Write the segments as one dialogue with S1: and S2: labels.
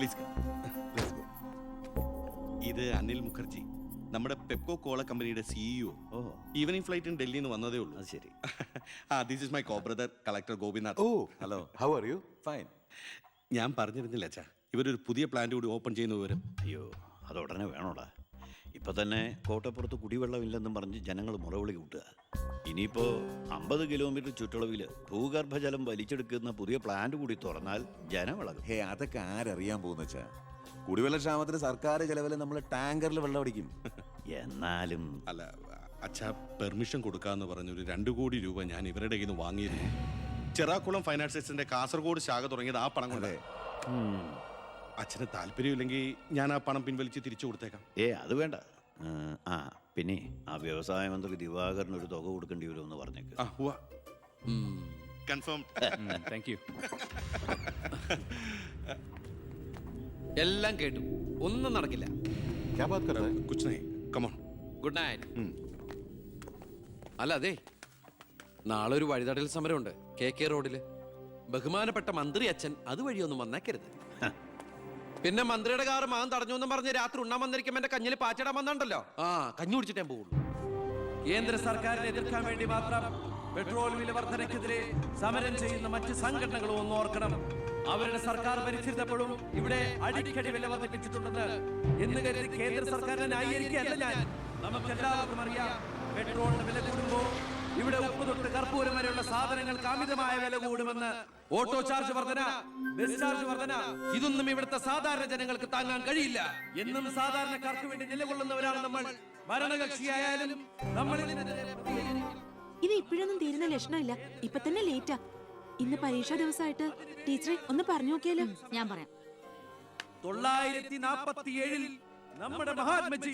S1: Please ഇത് അനിൽ മുഖർജി, നമ്മുടെ പെപ്കോ കോള കമ്പനിയുടെ സിഇഒ. ഈവനിങ് ഫ്ലൈറ്റിന് ഡൽഹിയിൽ നിന്ന് വന്നതേ ഉള്ളൂ.
S2: അത് ശരി.
S1: This is my co brother collector Gopinath.
S2: Oh hello, how are you? Fine.
S1: ഞാൻ പറഞ്ഞിരുന്നില്ല അച്ഛാ, ഇവരൊരു പുതിയ പ്ലാന്റ് കൂടി ഓപ്പൺ ചെയ്യുന്ന വിവരം.
S2: അയ്യോ, അത് ഉടനെ വേണോടാ. ഇപ്പൊ തന്നെ കോട്ടപ്പുറത്ത് കുടിവെള്ളമില്ലെന്നും പറഞ്ഞ് ജനങ്ങൾ മുറവിളി കൂട്ടുക. ഇനിയിപ്പോ 50 കിലോമീറ്റർ ചുറ്റളവിൽ ഭൂഗർഭജലം വലിച്ചെടുക്കുന്ന പുതിയ പ്ലാന്റ് കൂടി തുറന്നാൽ ജനവിളകും.
S3: ഹേ, അതൊക്കെ ആരറിയാൻ പോകുന്ന വെച്ചാ? കുടിവെള്ള ക്ഷാമത്തിന് സർക്കാർ ചെലവില് നമ്മൾ ടാങ്കറിൽ വെള്ളം അടിക്കും.
S2: എന്നാലും
S1: അല്ല അച്ഛാ, പെർമിഷൻ കൊടുക്കാന്ന് പറഞ്ഞൊരു 2 കോടി രൂപ ഞാൻ ഇവരുടെ കയ്യിൽ നിന്ന് വാങ്ങിയിരുന്നു. ചെറാക്കുളം ഫൈനാൻസേഴ്സിന്റെ കാസർഗോഡ് ശാഖ തുടങ്ങിയത് ആ പണം കൊണ്ട്. അച്ഛന് താല്പര്യമില്ലെങ്കിൽ ഞാൻ ആ പണം പിൻവലിച്ച് തിരിച്ചു കൊടുത്തേക്കാം.
S2: അത് വേണ്ട. പിന്നെ ആ വ്യവസായ മന്ത്രി ദിവാകരന് ഒരു തുക കൊടുക്കേണ്ടി വരുമെന്ന് പറഞ്ഞേക്ക്.
S1: കൺഫേം.
S4: Thank you. എല്ലാം കേട്ടു, ഒന്നും നടക്കില്ല.
S1: കുച്ച് നഹീ, കം ഓൺ.
S4: Good night. അല്ല അതെ, നാളെ ഒരു വഴിതടയൽ സമരമുണ്ട് KK റോഡില്. ബഹുമാനപ്പെട്ട മന്ത്രി അച്ഛൻ അതുവഴിയൊന്നും വന്നേക്കരുത്. പിന്നെ മന്ത്രിയുടെ കാറ് മാൻ തടഞ്ഞു എന്നും പറഞ്ഞ് രാത്രി ഉണ്ണാൻ വന്നിരിക്കുമ്പോ എന്റെ കഞ്ഞിൽ പാച്ചിടാൻ വന്നിട്ടുണ്ടല്ലോ. കഞ്ഞി കുടിച്ചിട്ടേ പോകുള്ളൂ.
S5: കേന്ദ്ര സർക്കാരിനെ എതിർക്കാൻ വേണ്ടി മാത്രം പെട്രോൾ വില വർധനയ്ക്കെതിരെ സമരം ചെയ്യുന്ന മറ്റ് സംഘടനകളും ഒന്ന് ഓർക്കണം. അവരുടെ സർക്കാർ ഭരിച്ചിരുന്നപ്പോഴും ഇവിടെ അടിക്കടി വില വർദ്ധിപ്പിച്ചിട്ടുണ്ടെന്ന് എന്ന് കരുതി കേന്ദ്ര സർക്കാരിനെ ന്യായീകരിക്കുകയല്ല ഞാൻ. നമുക്കെല്ലാവർക്കും അറിയാം, പെട്രോളിന് വില കൂടുമ്പോൾ ഇവിടെ ഉപ്പ് തൊട്ട് കർപ്പൂരം വരെയുള്ള സാധനങ്ങൾക്ക് അമിതമായ വില കൂടുമെന്ന്. ഓട്ടോ ചാർജ് വർധന, ബസ് ചാർജ് വർധന, ഇതൊന്നും ഇവിടുത്തെ സാധാരണ ജനങ്ങൾക്ക് താങ്ങാൻ കഴിയില്ല. എന്നും സാധാരണക്കാർക്ക് വേണ്ടി നിലകൊള്ളുന്നവരാണ് നമ്മൾ. ഭരണകക്ഷിയായാലും നമ്മൾ
S6: ഇത് ഇപ്പോഴൊന്നും തീരുന്ന ലക്ഷണമില്ല. ഇപ്പൊ തന്നെ ലേറ്റാ. ഇന്ന് പരീക്ഷാ ദിവസമായിട്ട് ടീച്ചറെ ഒന്ന് പറഞ്ഞു നോക്കിയാലോ?
S7: ഞാൻ പറയാം.
S5: 947 നമ്മുടെ മഹാത്മജി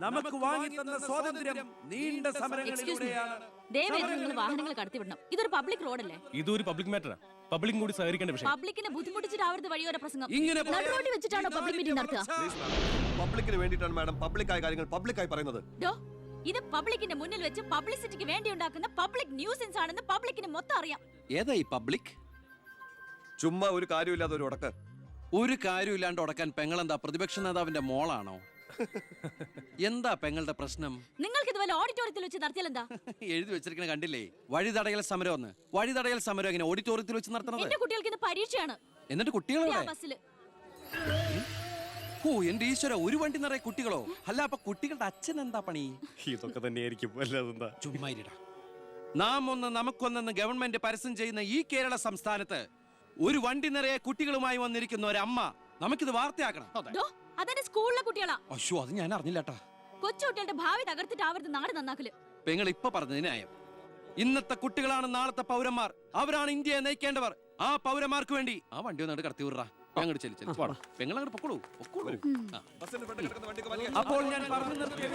S5: നമുക്ക് വാങ്ങി തന്ന സ്വാതന്ത്ര്യം നീണ്ട സമരങ്ങളിലൂടെയാണ്.
S7: നിങ്ങൾ വാഹനങ്ങൾ കടത്തിവിടണം. ഇതൊരു പബ്ലിക് റോഡല്ലേ?
S8: ഇതൊരു പബ്ലിക് മാറ്ററാ. പബ്ലിക്കും കൂടി സഹകരിക്കേണ്ട വിഷയം.
S7: പബ്ലിക്കിനെ ബുദ്ധിമുട്ടിച്ചിട്ടാവരുത് വഴിയോര പ്രസംഗം.
S5: ഇങ്ങനെ
S7: നടുറോഡിൽ വെച്ചിട്ടാണോ പബ്ലിക് മീറ്റിംഗ് നടത്തുക?
S9: പബ്ലിക്കിന് വേണ്ടിയിട്ടാണ് മാഡം പബ്ലിക്കായ കാര്യങ്ങൾ പബ്ലിക്കായി പറയുന്നത്.
S7: ഇത് പബ്ലിക്കിന്റെ മുന്നിൽ വെച്ച് പബ്ലിസിറ്റിക്ക് വേണ്ടി ഉണ്ടാക്കുന്ന പബ്ലിക് ന്യൂസൻസ് ആണെന്ന് പബ്ലിക്കിന് മൊത്തം അറിയാം.
S4: ഏതാ ഈ പബ്ലിക്?
S9: ചുമ്മാ ഒരു കാര്യമില്ലാതെ ഒരു ഉടക്ക്.
S4: ഒരു കാര്യമില്ലാണ്ട് ഉടക്കാൻ പെങ്ങളെന്താ പ്രതിപക്ഷ നേതാവിന്റെ മോളാണോ? എന്താ പെങ്ങളുടെ പ്രശ്നം?
S7: നിങ്ങൾക്ക് ഇതുപോലെ ഓഡിറ്റോറിയത്തിൽ വെച്ച് നടത്തിയാൽ എന്താ?
S4: എഴുതി വെച്ചിരിക്കണ കണ്ടില്ലേ? വഴിതടയൽ സമരം ഒന്ന്. വഴിതടയൽ സമരം എങ്ങനെ ഓഡിറ്റോറിയത്തിൽ വെച്ച് നടത്തണത്?
S7: എന്റെ കുട്ടികൾക്ക് ഇത് പരീക്ഷയാണ്.
S4: എന്നിട്ട് കുട്ടികളെ ബസ്സില്. ഓ എന്റെ ഈശ്വര, ഒരു വണ്ടി നിറയെ കുട്ടികളോ? അല്ല അപ്പൊ കുട്ടികളുടെ അച്ഛൻ എന്താ പണി?
S8: ഇതൊക്കെ തന്നെയായിരിക്കും. അല്ലാതെന്താ?
S4: ചുമ്മാരിടാ. നാം ഒന്ന് നമുക്കൊന്നെന്ന് ഗവൺമെന്റ് പരസ്യം ചെയ്യുന്ന ഈ കേരള സംസ്ഥാനത്ത് ഒരു വണ്ടി നിറയെ കുട്ടികളുമായി വന്നിരിക്കുന്ന ഒരമ്മ നമുക്കിത് വാർത്തയാക്കണം.
S7: അതെന്റെ സ്കൂളിലെ കുട്ടികളാ.
S4: അയ്യോ, അത് ഞാൻ അറിഞ്ഞില്ലാട്ടാ.
S7: കൊച്ചുകുട്ടികളുടെ ഭാവി തകർത്തിട്ടാവരുത് നാട് നന്നാക്കല്.
S4: പെങ്ങൾ ഇപ്പൊ പറഞ്ഞത് ന്യായം. ഇന്നത്തെ കുട്ടികളാണ് നാളത്തെ പൗരന്മാർ. അവരാണ് ഇന്ത്യയെ നയിക്കേണ്ടവർ. ആ പൗരന്മാർക്ക് വേണ്ടി ആ വണ്ടി ഒന്നായിട്ട് കടത്തി വിടറാ. പെങ്ങളങ്ങോട്ട് പൊക്കോളൂ.
S5: അപ്പോൾ ഞാൻ പറഞ്ഞു നിർത്തിയ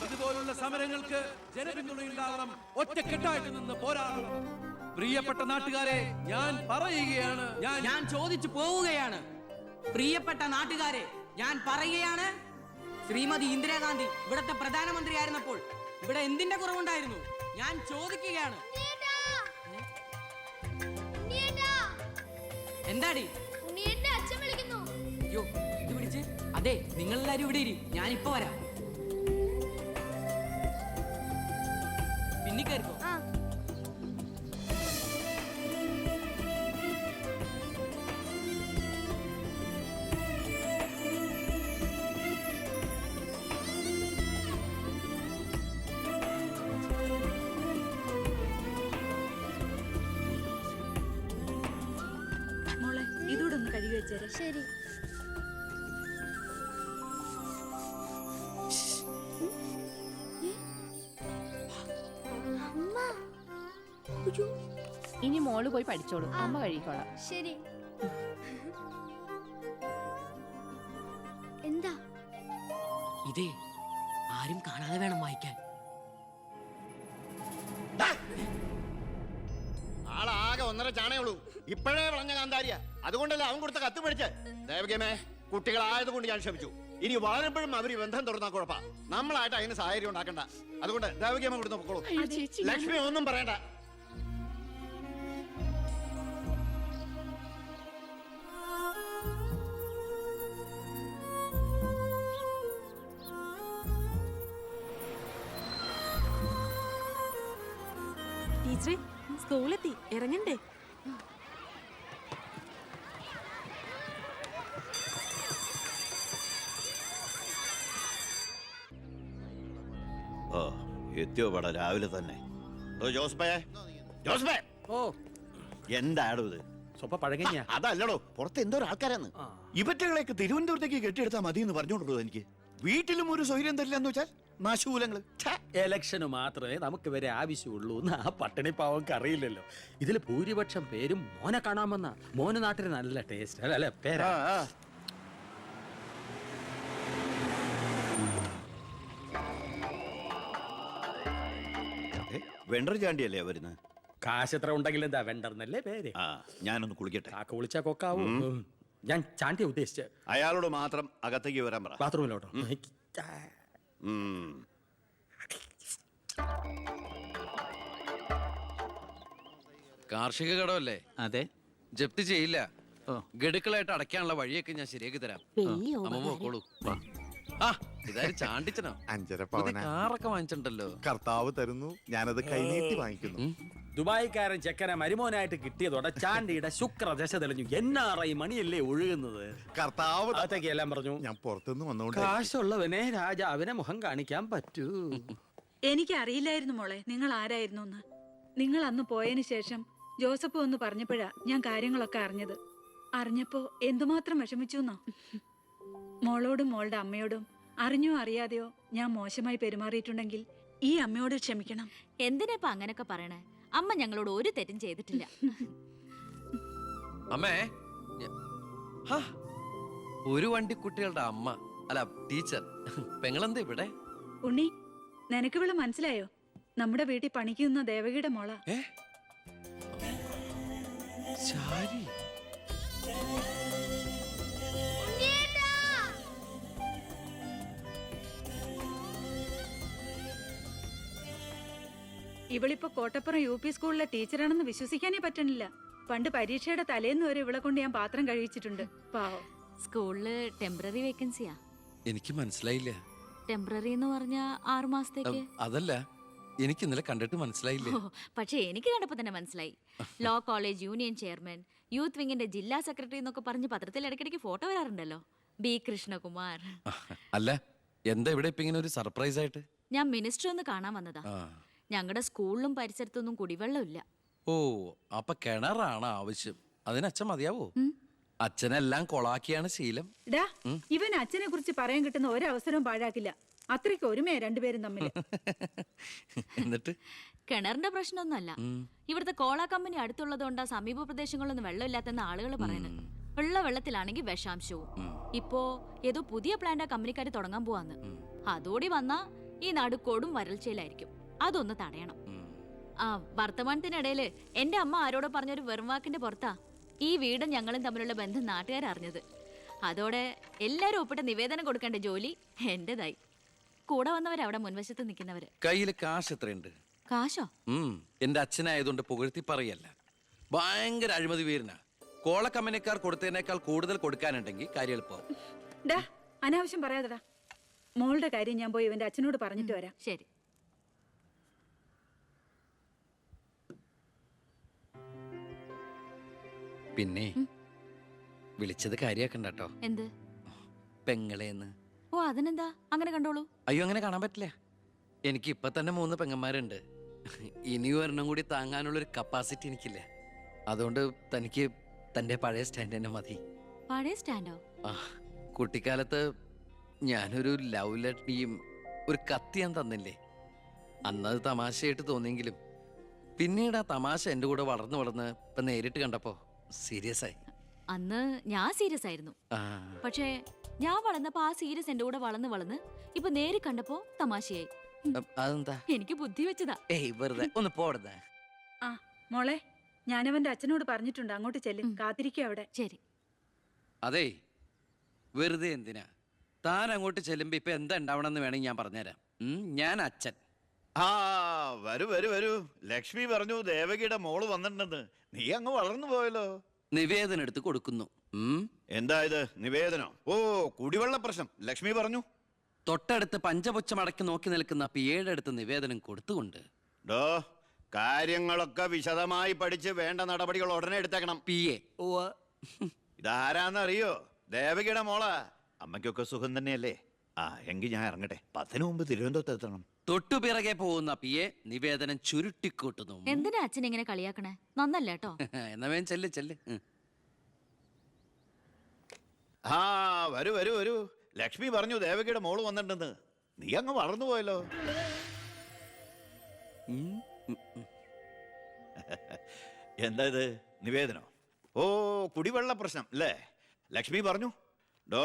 S5: ഇതുപോലുള്ള സമരങ്ങൾക്ക് ജനപിന്തുണയുണ്ടാവണം. ഒറ്റക്കെട്ടായിട്ട് നിന്ന് പോരാടണം. പ്രിയപ്പെട്ട നാട്ടുകാരെ, ഞാൻ പറയുകയാണ്,
S10: ഞാൻ ചോദിച്ചു പോവുകയാണ്. പ്രിയപ്പെട്ട നാട്ടുകാരെ, ഞാൻ പറയുകയാണ്, ശ്രീമതി ഇന്ദിരാഗാന്ധി ഇവിടത്തെ പ്രധാനമന്ത്രിയായിരുന്നപ്പോൾ ഇവിടെ എന്തിന്റെ കുറവുണ്ടായിരുന്നു? ഞാൻ ചോദിക്കുകയാണ്. എന്താടി? അയ്യോ, ഇത് പിടിച്ച്. അതെ, നിങ്ങളെല്ലാരും ഇവിടെ ഇരി, ഞാനിപ്പോ വരാം. പിന്നെ കയറിക്കോ.
S6: മോളെ, ഇതൂടെ ഒന്ന് കഴുകി വെച്ചേരെ.
S7: ശരി.
S11: ഇനി മോള് പോയി പഠിച്ചോളൂ, അമ്മ കഴിക്കോളാം.
S7: ശരി. എന്താ?
S10: ഇതേ ആരും കാണാതെ വേണം വായിക്കാൻ.
S9: ആളാകെ 1.5 ചാണയുള്ളൂ. ഇപ്പോഴേ വളഞ്ഞ കാന്താരിയ. അതുകൊണ്ടല്ലേ അവൻ കൊടുത്ത കത്ത് മേടിച്ച്. ദേവകമേ, കുട്ടികളായതുകൊണ്ട് ഞാൻ ക്ഷമിച്ചു. ഇനി വളരുമ്പോഴും അവർ ബന്ധം തുറന്നാ കുഴപ്പാ. നമ്മളായിട്ട് അതിന് സാഹചര്യം ഉണ്ടാക്കണ്ട. അതുകൊണ്ട് ദേവകമ്മ കൊടുത്ത് പൊക്കോളൂ. ലക്ഷ്മി ഒന്നും പറയണ്ട.
S6: ടീച്ചറെ സ്കൂളെത്തി, ഇറങ്ങണ്ടേ?
S2: ഓ എത്തിയോ പട രാവിലെ തന്നെ. ഓ ജോസ്ബേ, ജോസ്ബേ,
S10: ഓ
S2: എന്താടോ ഇത്?
S10: സ്വപ്പ പഴകഞ്ഞ
S2: അതല്ലടോ, പുറത്ത് എന്തോ ആൾക്കാരാന്ന്. ഇവറ്റകളെയൊക്കെ തിരുവനന്തപുരത്തേക്ക് കെട്ടിയെടുത്താൽ മതി എന്ന് പറഞ്ഞോണ്ടോ എനിക്ക്. വീട്ടിലും ഒരു സൗകര്യം തരില്ല എന്ന് വെച്ചാൽ നാശൂലങ്ങള്.
S10: എലക്ഷന് മാത്രമേ നമുക്ക് വരെ ആവശ്യമുള്ളൂ എന്ന് ആ പട്ടിണി പാവർക്ക് അറിയില്ലല്ലോ. ഇതിൽ ഭൂരിപക്ഷം പേരും മോനെ കാണാമെന്ന. മോന് നാട്ടിൽ നല്ല ടേസ്റ്റ് അല്ലേ പേരാ.
S2: വെണ്ടർ ചാണ്ടിയല്ലേ വരുന്നത്?
S10: കാശ് എത്ര ഉണ്ടെങ്കിൽ എന്താ വെണ്ടർന്നല്ലേ പേര്.
S2: ആ ഞാനൊന്ന് കുളിക്കട്ടെ.
S10: കാക്ക വിളിച്ചാ കൊക്കാവൂ. ഞാൻ ചാണ്ടിയെ ഉദ്ദേശിച്ച
S2: അയാളോട് മാത്രം അകത്തേക്ക് വരാൻ പറ.
S10: ബാത്റൂമിലോട്ടോ.
S2: ഉം.
S4: കാർഷിക കടമല്ലേ?
S10: അതെ.
S4: ജപ്തി ചെയ്യില്ല. ഗഡുക്കളായിട്ട് അടയ്ക്കാനുള്ള വഴിയൊക്കെ ഞാൻ ശരിയാക്കി തരാം. അമ്മ പോക്കോളൂ. ആ ഇതാരും ചാണ്ടിച്ചനോ?
S12: 5.5
S4: പുതിയ കാറൊക്കെ വാങ്ങിച്ചിട്ടുണ്ടല്ലോ.
S12: കർത്താവ് തരുന്നു, ഞാനത് കൈനീട്ടി വാങ്ങിക്കുന്നു.
S10: ദുബായിക്കാരൻ ചെക്കനെ മരുമോനായിട്ട് കിട്ടിയതോടെ ചാണ്ടിയുടെ ശുക്രദശ തെളിഞ്ഞു. NRI മണിയല്ലേ ഒഴുകുന്നത്.
S12: കർത്താവ്
S10: അകത്തേക്ക് എല്ലാം പറഞ്ഞു.
S12: ഞാൻ പുറത്തുനിന്ന് വന്നോണ്ട്
S10: കാശുള്ളവനെ രാജാവിനെ മുഖം കാണിക്കാൻ പറ്റൂ.
S13: എനിക്കറിയില്ലായിരുന്നു മോളെ നിങ്ങൾ ആരായിരുന്നു എന്ന്. നിങ്ങൾ അന്ന് പോയതിനു ശേഷം ജോസഫ് ഒന്ന് പറഞ്ഞപ്പോഴാ ഞാൻ കാര്യങ്ങളൊക്കെ അറിഞ്ഞത്. അറിഞ്ഞപ്പോ എന്തുമാത്രം വിഷമിച്ചു എന്നോ. മോളോടും മോളുടെ അമ്മയോടും അറിഞ്ഞോ അറിയാതെയോ ഞാൻ മോശമായി പെരുമാറിയിട്ടുണ്ടെങ്കിൽ ഈ അമ്മയോട് ക്ഷമിക്കണം.
S7: എന്തിനാ അങ്ങനൊക്കെ പറയണേ? അമ്മ ഞങ്ങളോട് ഒരു തെറ്റും ചെയ്തിട്ടില്ല.
S4: അമ്മേ, ഒരു വണ്ടിക്കുട്ടികളുടെ അമ്മ അല്ല ടീച്ചർ. പെങ്ങളെന്താ ഇവിടെ?
S13: ഉണ്ണി, നിനക്ക് ഇവിടെ മനസ്സിലായോ? നമ്മുടെ വീട്ടിൽ പണിക്കുന്ന ദേവകിയുടെ മോള.
S4: ശാരി.
S13: ഇവളിപ്പോ കോട്ടപ്പുറം UP സ്കൂളിലെ ടീച്ചറാണെന്ന് വിശ്വസിക്കാനേ പറ്റണില്ല. പണ്ട് പരീക്ഷയുടെ തലേന്ന് വരെ ഇവളെ കൊണ്ട് ഞാൻ പാത്രം കഴിച്ചിട്ടുണ്ട്. പാവം.
S7: സ്കൂളില് ടെമ്പററി വേക്കൻസിയാ.
S4: എനിക്ക് മനസ്സിലായില്ല.
S7: ടെമ്പററി എന്ന് പറഞ്ഞ 6 മാസത്തേക്ക്.
S4: അതല്ല, എനിക്ക് ഇന്നലെ കണ്ടിട്ട് മനസ്സിലായില്ല.
S7: പക്ഷെ എനിക്ക് കണ്ടപ്പോ തന്നെ മനസ്സിലായി. Law college union chairman, youth വിങ്ങിന്റെ ജില്ലാ സെക്രട്ടറി എന്നൊക്കെ പറഞ്ഞ് പത്രത്തിൽ ഇടയ്ക്കിടയ്ക്ക് ഫോട്ടോ വരാറുണ്ടല്ലോ. B. കൃഷ്ണകുമാർ.
S4: അല്ല, എന്താ ഇവിടെ ഇപ്പൊ ഇങ്ങനെ ഒരു സർപ്രൈസ് ആയിട്ട്?
S7: ഞാൻ മിനിസ്റ്റർ ഒന്ന് കാണാൻ വന്നതാ. ഞങ്ങളുടെ സ്കൂളിലും പരിസരത്തൊന്നും കുടിവെള്ളമില്ല.
S4: ഓ, അപ്പൊ കിണറാണ് ആവശ്യം. അതിന് അച്ഛൻ മതിയാവോ? അച്ഛനെല്ലാം കൊളാക്കിയാണ് ശീലം.
S13: ഇവൻ അച്ഛനെ കുറിച്ച് പറയാൻ കിട്ടുന്ന ഒരവസരവും പാഴാക്കില്ല. അത്രയ്ക്ക് ഒരുമയാ രണ്ടുപേരും തമ്മിൽ.
S4: എന്നിട്ട്
S7: കിണറിന്റെ പ്രശ്നമൊന്നുമല്ല. ഇവിടുത്തെ കോള കമ്പനി അടുത്തുള്ളതുകൊണ്ടാ സമീപ പ്രദേശങ്ങളിലൊന്നും വെള്ളമില്ലാത്തെന്ന് ആളുകൾ പറയുന്നത്. ഉള്ള വെള്ളത്തിലാണെങ്കിൽ വിഷാംശവും. ഇപ്പോ ഏതോ പുതിയ പ്ലാന്റ് കമ്പനിക്കാർ തുടങ്ങാൻ പോവാന്ന്. അതോടി വന്നാ ഈ നാട് കൊടും വരൾച്ചയിലായിരിക്കും. അതൊന്ന് തടയണം. ആ വർത്തമാനത്തിനിടയില് എന്റെ അമ്മ ആരോടോ പറഞ്ഞൊരു വെറുംവാക്കിന്റെ പുറത്താ ഈ വീടും ഞങ്ങളും തമ്മിലുള്ള ബന്ധം നാട്ടുകാരറിഞ്ഞത്. അതോടെ എല്ലാരും ഒപ്പിട്ട് നിവേദനം കൊടുക്കേണ്ട ജോലി എന്റേതായി. കൂടെ വന്നവരവിടെ മുൻവശത്ത് നിൽക്കുന്നവര്.
S4: കയ്യില് കാശ് എത്രയുണ്ട്?
S7: കാശോ?
S4: എന്റെ അച്ഛനായതുകൊണ്ട് പുകഴ്ത്തി പറയല്ല. ഭയങ്കര അഴിമതി വീരനാ. കോള കമ്പനിക്കാർ കൊടുത്തതിനേക്കാൾ കൂടുതൽ കൊടുക്കാനുണ്ടെങ്കിൽ കാര്യം എളുപ്പമാവും.
S13: അനാവശ്യം പറയാതെടാ. മോളുടെ കാര്യം ഞാൻ പോയി ഇവന്റെ അച്ഛനോട് പറഞ്ഞിട്ട് വരാം.
S7: ശരി.
S4: പിന്നെ വിളിച്ചത് കാര്യാക്കണ്ട കേട്ടോ.
S7: എന്ത്?
S4: പെങ്ങളേന്ന്.
S7: ഓ അതിനെന്താ, അങ്ങനെ കണ്ടോളൂ.
S4: അയ്യോ, അങ്ങനെ കാണാൻ പറ്റില്ല. എനിക്ക് ഇപ്പൊ തന്നെ 3 പെങ്ങന്മാരുണ്ട്. ഇനി ഒരെണ്ണം കൂടി താങ്ങാനുള്ളൊരു കപ്പാസിറ്റി എനിക്കില്ല. അതുകൊണ്ട് തനിക്ക് തന്റെ പഴയ സ്റ്റാൻഡ് തന്നെ മതി.
S7: പഴയ സ്റ്റാൻഡോ?
S4: ആ, കുട്ടിക്കാലത്ത് ഞാനൊരു ലവ് ലെറ്ററിയും ഒരു കത്തി ഞാൻ തന്നില്ലേ. അന്നത് തമാശയായിട്ട് തോന്നിയെങ്കിലും പിന്നീട് ആ തമാശ എന്റെ കൂടെ വളർന്ന് വളർന്ന് ഇപ്പൊ നേരിട്ട് കണ്ടപ്പോ സീരിയസ് ആയി.
S7: അന്ന് ഞാൻ സീരിയസ് ആയിരുന്നു. പക്ഷേ ഞാൻ വളർന്നപ്പോ ആ സീരിയസ് എന്റെ കൂടെ വളർന്ന് വളർന്ന് ഇപ്പൊ നേരി കണ്ടപ്പോ തമാശയായി.
S4: അതെന്താ?
S7: എനിക്ക് ബുദ്ധി വെച്ചതാ.
S4: ഏയ് വെറുതെ ഒന്ന് പോടുന്നേ.
S13: ആ മോളെ, ഞാനവന്റെ അച്ഛനോട് പറഞ്ഞിട്ടുണ്ട്. അങ്ങോട്ട് ചെല്ലും, കാത്തിരിക്കുക അവിടെ.
S7: ശരി.
S4: അതെ, വെറുതെ എന്തിനാ? താൻ അങ്ങോട്ട് ചെല്ലുമ്പോ ഇപ്പൊ എന്താ ഉണ്ടാവണമെന്ന് വേണമെങ്കിൽ ഞാൻ പറഞ്ഞുതരാം. ഞാൻ അച്ഛൻ.
S2: ആ വരൂ വരൂ വരൂ. ലക്ഷ്മി പറഞ്ഞു ദേവകിയുടെ മോള് വന്നിട്ടുണ്ടെന്ന്. നീ അങ്ങ് വളർന്നു പോയല്ലോ.
S4: നിവേദനം എടുത്ത് കൊടുക്കുന്നു.
S2: എന്താ ഇത് നിവേദനം? ഓ, കുടിവെള്ള പ്രശ്നം ലക്ഷ്മി പറഞ്ഞു.
S4: തൊട്ടടുത്ത് പഞ്ചപുച്ഛം അടക്കി നോക്കി നിൽക്കുന്ന പിയേടെ അടുത്ത് നിവേദനം കൊടുത്തുകൊണ്ട്
S2: ഡോ
S9: കാര്യങ്ങളൊക്കെ വിശദമായി പഠിച്ച് വേണ്ട നടപടികൾ ഉടനെ എടുത്തേക്കണം.
S4: PA.
S2: ഇതാരാന്നറിയോ? ദേവകിയുടെ മോളാ. അമ്മയ്ക്കൊക്കെ സുഖം തന്നെയല്ലേ? ആ എങ്കിൽ ഞാൻ ഇറങ്ങട്ടെ. 10 മുമ്പ് തിരുവനന്തപുരത്ത് എത്തണം.
S4: തൊട്ടു പിറകെ പോകുന്ന PA നിവേദനം ചുരുട്ടിക്കൂട്ടുന്നു.
S7: എന്തിനാ അച്ഛൻ ഇങ്ങനെ കളിയാക്കണേ? നന്നല്ല കേട്ടോ.
S4: എന്നാ വേഗം ചെല്ല് ചെല്ല്.
S2: ആ വരൂ വരൂ വരൂ. ലക്ഷ്മി പറഞ്ഞു ദേവകിയുടെ മോള് വന്നിട്ടുണ്ടെന്ന്. നീ അങ്ങ് വളർന്നു പോയല്ലോ. എന്താ ഇത്? നിവേദനോ? ഓ, കുടിവെള്ള പ്രശ്നം അല്ലേ? ലക്ഷ്മി പറഞ്ഞു ഡോ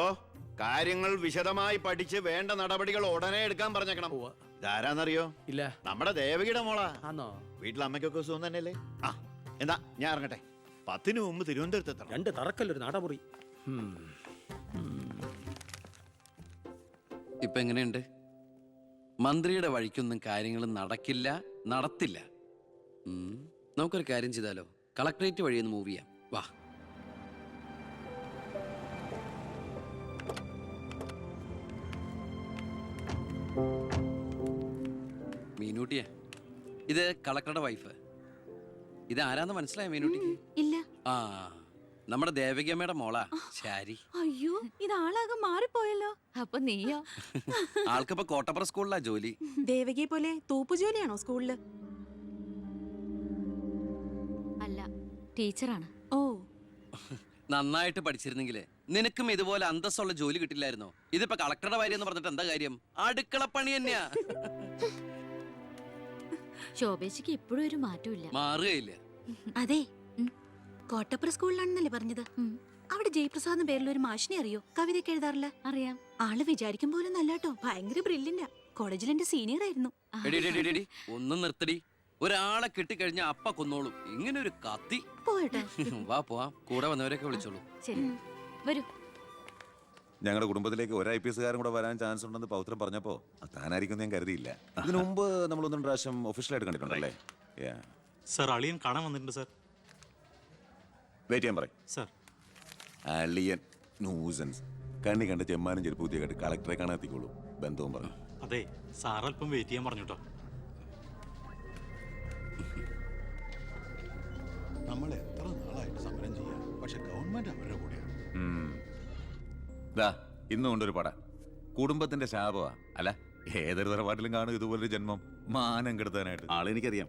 S2: കാര്യങ്ങൾ വിശദമായി പഠിച്ച് വേണ്ട നടപടികൾ ഉടനെ എടുക്കാൻ പറഞ്ഞേക്കണം. ഇതാരാന്നറിയോ?
S10: ഇല്ല.
S2: നമ്മുടെ ദേവകിയുടെ മോളാ.
S10: ആന്നോ?
S2: വീട്ടിൽ അമ്മയ്ക്കൊക്കെ സുഖം തന്നെയല്ലേ? ആ എന്താ ഞാൻ ഇറങ്ങട്ടെ. 10 മുമ്പ് തിരുവനന്തപുരത്ത് എത്തണം.
S10: 2 തറക്കല്ലൊരു നാടമുറി.
S4: ഇപ്പൊ എങ്ങനെയുണ്ട്? മന്ത്രിയുടെ വഴിക്കൊന്നും കാര്യങ്ങൾ നടക്കില്ല, നടത്തില്ല. നമുക്കൊരു കാര്യം ചെയ്താലോ? കളക്ടറേറ്റ് വഴി ഒന്ന് മൂവ് ചെയ്യാം. വാ. മീനൂട്ടിയെ, ഇത് കളക്ടറുടെ വൈഫ്. ഇത് ആരാന്ന് മനസ്സിലായ മീനൂട്ടിക്ക്?
S6: ഇല്ല.
S4: ആ, നമ്മുടെ ദേവകിയമ്മയുടെ മോളാ ശാരി.
S6: അയ്യോ, ഇത് ആളാകെ മാറിപ്പോയല്ലോ.
S7: അപ്പൊ നീയോ?
S4: ആൾക്കിപ്പോ കോട്ടപ്പുറ സ്കൂളിലാ ജോലി.
S6: ദേവകിയെ പോലെ തൂപ്പു ജോലിയാണോ സ്കൂളില്?
S7: അല്ല, ടീച്ചറാണ്.
S6: ഓ,
S4: നന്നായിട്ട് പഠിച്ചിരുന്നെങ്കിലേ നിനക്കും ഇതുപോലെ അന്തസ്സുള്ള ജോലി കിട്ടില്ലായിരുന്നോ? ഇതിപ്പോ കളക്ടറുടെ ഭാര്യ എന്ന് പറഞ്ഞിട്ട് എന്താ കാര്യം? അടുക്കളപ്പണി തന്നെയാ.
S7: ശോഭേച്ചിക്ക് ഇപ്പോഴും ഒരു മാറ്റമില്ല.
S4: മാറുകയില്ല.
S6: അതെ, കോട്ടപ്പുറ സ്കൂളിലാണെന്നല്ലേ പറഞ്ഞത്? അവിടെ ജയപ്രസാദ് പേരിൽ ഒരു മാഷിനെ അറിയോ? കവിതയൊക്കെ എഴുതാറില്ല.
S7: അറിയാം.
S6: ആള് വിചാരിക്കും പോലെ നല്ലാട്ടോ, ഭയങ്കര ബ്രില്യന്റാ. കോളേജിൽ എന്റെ സീനിയർ ആയിരുന്നു.
S4: എടി, എടി, എടി, എടി, ഒന്നും നിർത്തടി. ഒരാളെ കിട്ടിക്കഴിഞ്ഞ അപ്പ കൊന്നോളും. ഇങ്ങനെ ഒരു കത്തി.
S6: പോയട്ടെ.
S4: വാ പോവാം. കൂടെ വന്നവരൊക്കെ വിളിച്ചോളൂ.
S7: ശരി, വരൂ.
S3: ഞങ്ങളുടെ കുടുംബത്തിലേക്ക് ഒരു IPS കാരൻ കൂടെ വരാൻ ചാൻസ് ഉണ്ടെന്ന് പൗത്രം പറഞ്ഞപ്പോ താനായിരിക്കും ഞാൻ കരുതിയില്ല. ഇതിനു മുമ്പ് നമ്മൾ 1-2 പ്രാവശ്യം ഒഫീഷ്യലായിട്ട് കണ്ടിട്ടുണ്ടല്ലേ?
S8: സർ, അളിയൻ കാണാൻ വന്നിട്ടുണ്ട് സർ.
S3: വെയിറ്റ് ചെയ്യാൻ പറയും
S8: സർ.
S3: അളിയൻ ന്യൂസൻസ്. കണ്ണി കണ്ട് ചെമ്മാനും ചെരുപ്പൂത്തിയെ കണ്ട് കളക്ടറെ കാണാൻ എത്തിക്കോളൂ. ബന്ധവും പറഞ്ഞു.
S8: അതെ, സാർ അല്പം വെയിറ്റ് ചെയ്യാൻ പറഞ്ഞോട്ടോ.
S12: നമ്മൾ എത്ര നാളായിട്ട് സമരം ചെയ്യാം, പക്ഷെ ഗവൺമെന്റ് അവരുടെ കൂടെയാണ്.
S3: ഇന്ന് കൊണ്ടൊരു പട കുടുംബത്തിന്റെ ശാപമാ. അല്ല, ഏതൊരു തറവാട്ടിലും കാണും ഇതുപോലൊരു ജന്മം. മാനം കെടുത്താനായിട്ട്.
S12: ആളെനിക്കറിയാം.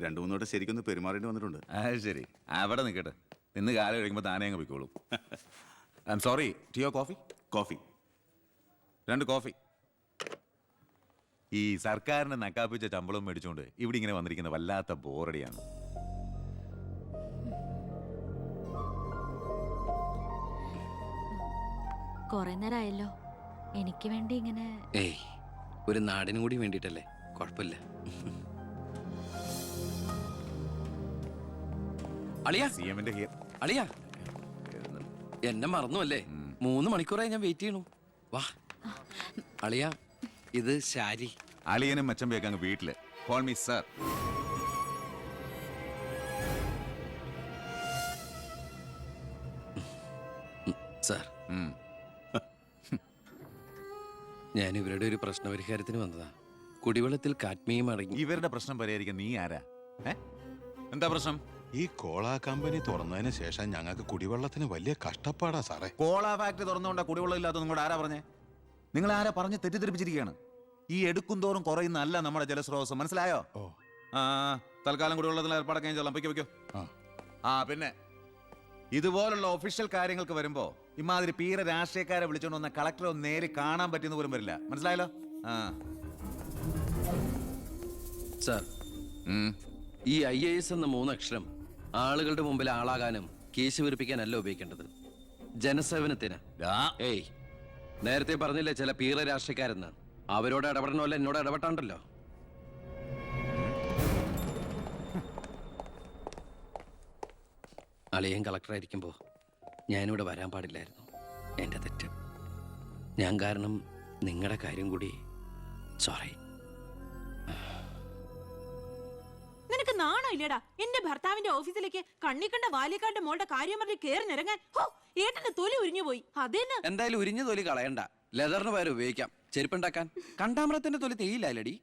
S12: 2-3 വട്ടം ശരിക്കൊന്ന് പെരുമാറേണ്ടി വന്നിട്ടുണ്ട്.
S3: ശരി, അവിടെ നിൽക്കട്ടെ. ഇന്ന് കാലം കഴിയുമ്പോൾ താനേ അങ്ങ് പോയിക്കോളൂ. I'm sorry. ടീയോ കോഫി?
S12: Coffee
S3: 2 coffee. ഈ സർക്കാരിന് നക്കാപ്പിച്ച ശമ്പളം മേടിച്ചുകൊണ്ട് ഇവിടെ ഇങ്ങനെ വന്നിരിക്കുന്ന വല്ലാത്ത ബോറടിയാണ്.
S7: കൊറേ നേരമായല്ലോ. എനിക്ക് വേണ്ടി ഇങ്ങനെ.
S4: ഏയ്, ഒരു നാടിനും കൂടി വേണ്ടിട്ടല്ലേ. കുഴപ്പമില്ല. അളിയാ,
S3: CM-ന്റെ
S4: അളിയാ, എന്നെ മറന്നു അല്ലേ? 3 മണിക്കൂറായി ഞാൻ വെയിറ്റ് ചെയ്യണു. വാ അളിയാ, ഇത് ശാരി.
S3: അളിയനും മച്ചമ്പയൊക്കെ അങ്ങ് വീട്ടില്. Call me sir.
S4: സാർ, ഞാൻ ഇവരുടെ ഒരു പ്രശ്നപരിഹാരത്തിന് വന്നതാ. കുടിവെള്ളത്തിൽ കാഡ്മിയം അടങ്ങി.
S3: ഇവരുടെ പ്രശ്നം പരിഹരിക്കാൻ നീ ആരാ? എന്താ പ്രശ്നം?
S12: ഈ കോള കമ്പനി തുറന്നതിന് ശേഷം ഞങ്ങൾക്ക് കുടിവെള്ളത്തിന് വലിയ കഷ്ടപ്പാടാ സാറേ.
S3: കോള ഫാക്ടറി തുറന്നുകൊണ്ടാ കുടിവെള്ളം ഇല്ലാത്ത നിങ്ങളോട് ആരാ പറഞ്ഞേ? നിങ്ങൾ ആരാ പറഞ്ഞ് തെറ്റിദ്ധരിപ്പിച്ചിരിക്കുകയാണ്. ഈ എടുക്കും തോറും കുറയുന്നല്ല നമ്മുടെ ജലസ്രോതസ്. മനസ്സിലായോ? തൽക്കാലം കുടിവെള്ളത്തിൽ ഏർപ്പാടൊക്കെ ചെല്ലാം. പൊയ്ക്കോ. പിന്നെ ഇതുപോലുള്ള ഒഫീഷ്യൽ കാര്യങ്ങൾക്ക് വരുമ്പോ ഇമാതിരി പീര രാഷ്ട്രീയക്കാരെ വിളിച്ചോണ്ട് വന്ന കളക്ടറെ ഒന്ന് നേരി കാണാൻ പറ്റുന്ന പോലും വരില്ല. മനസ്സിലായല്ലോ?
S4: സാർ, ഈ IAS എന്ന 3 അക്ഷരം ആളുകളുടെ മുമ്പിൽ ആളാകാനും കേസ് വീർപ്പിക്കാനല്ല ഉപയോഗിക്കേണ്ടത്. ജനസേവനത്തിന്. ഏയ്, നേരത്തെ പറഞ്ഞില്ലേ ചില പീറ രാഷ്ട്രീയക്കാരെന്ന്? അവരോട് ഇടപെടണമല്ല, എന്നോട് ഇടപെട്ടാണ്ടല്ലോ. അളിയൻ കളക്ടറായിരിക്കുമ്പോൾ ഞാനിവിടെ വരാൻ പാടില്ലായിരുന്നു. എൻ്റെ തെറ്റ്. ഞാൻ കാരണം നിങ്ങളുടെ കാര്യം കൂടി. സോറി.
S6: നിനക്ക് നാണം ഇല്ലടാ? എന്റെ ഭർത്താവിന്റെ ഓഫീസിലേക്ക് കണ്ണിക്കണ്ട വാലിക്കാന്റെ മോളുടെ കാര്യം പറഞ്ഞ് കേറി നിരങ്ങാൻ. ഏട്ടന്റെ തൊലി ഉരിഞ്ഞു പോയി. അതെന്നെ.
S4: എന്തായാലും ഉരിഞ്ഞ തൊലി കളയണ്ട. ലെതറിന് പകരം ഉപയോഗിക്കാം. ചെരുപ്പുണ്ടാക്കാൻ. കണ്ടാമരത്തിന്റെ തൊലി തേയില്ലടി.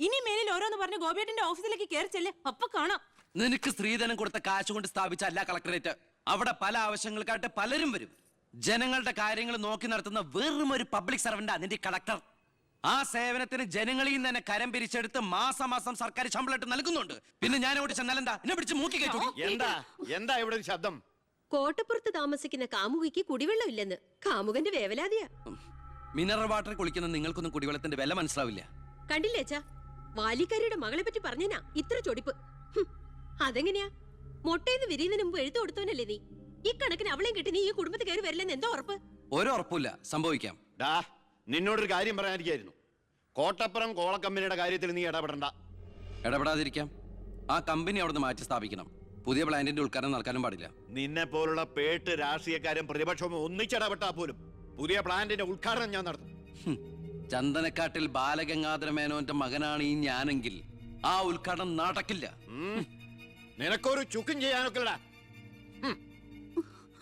S6: ഇനി മേലിൽ ഓരോന്ന് പറഞ്ഞ് ഗോപിയേട്ടന്റെ ഓഫീസിലേക്ക് കയറി ചെല്ലേ, അപ്പൊ കാണാം.
S5: നിനക്ക് സ്ത്രീധനം കൊടുത്ത കാശ് കൊണ്ട് സ്ഥാപിച്ച അല്ല കളക്ടറേറ്റ്. അവിടെ പല ആവശ്യങ്ങൾക്കായിട്ട് പലരും വരും. ജനങ്ങളുടെ കാര്യങ്ങൾ നോക്കി നടത്തുന്ന വെറും ഒരു പബ്ലിക് സർവന്റാ നിന്റെ കളക്ടർ. ആ സേവനത്തിന് ജനങ്ങളിൽ നിന്ന് തന്നെ കരം പിരിച്ചെടുത്ത് മാസം സർക്കാർ ശമ്പളമായിട്ട് നൽകുന്നുണ്ട്. പിന്നെ ഞാൻ ഓടി ചെന്നാലെന്താ എന്നെ പിടിച്ച് മൂക്കി കയറ്റി?
S9: എന്താ ഇവിടെ ഒരു ശബ്ദം?
S6: കോട്ടപ്പുറത്ത് താമസിക്കുന്ന കാമുകിക്ക് കുടിവെള്ളമില്ലെന്ന് കാമുകന്റെ വേവലാതിയാ.
S5: മിനറൽ വാട്ടർ കുളിക്കുന്ന നിങ്ങൾക്കൊന്നും കുടിവെള്ളത്തിന്റെ വില മനസ്സിലാവില്ല.
S6: കണ്ടില്ലേച്ചാ, വാലിക്കാരിയുടെ മകളെ പറ്റി പറഞ്ഞനാ ഇത്ര ചൊടിപ്പ്. അതെങ്ങനെയാ? മൊട്ടേന്ന് വിരിയുന്നതിന് മുമ്പ് എഴുത്തു കൊടുത്തവനല്ലേ നീ? ഈ കണക്കിന് അവളെയും കിട്ടി നീ ഈ കുടുംബത്തിൽ കയറി വരില്ലെന്ന് എന്തോ ഉറപ്പ്?
S5: ഒരു ഉറപ്പില്ല, സംഭവിക്കാം.
S9: നിന്നോടൊരു കാര്യം പറയാനിരിക്കായിരുന്നു. കോട്ടപ്പുറം കോള കമ്പനിയുടെ കാര്യത്തിൽ നീ ഇടപെടണ്ട.
S5: ഇടപെടാതിരിക്കാം. ആ കമ്പനി അവിടുന്ന് മാറ്റി സ്ഥാപിക്കണം. പുതിയ പ്ലാന്റിന്റെ ഉദ്ഘാടനം നടക്കാനും പാടില്ല.
S9: നിന്നെ പോലുള്ള പേട്ട് രാഷ്ട്രീയക്കാരും പ്രതിപക്ഷവും ഒന്നിച്ചിടപെട്ടാ പോലും പുതിയ പ്ലാന്റിന്റെ ഉദ്ഘാടനം ഞാൻ നടത്തും.
S5: ചന്ദനക്കാട്ടിൽ ബാലഗംഗാധര മേനോന്റെ മകനാണ് ഈ ഞാനെങ്കിൽ ആ ഉദ്ഘാടനം നടക്കില്ല.
S9: നിനക്കൊരു ചുക്കും ചെയ്യാനൊക്കെ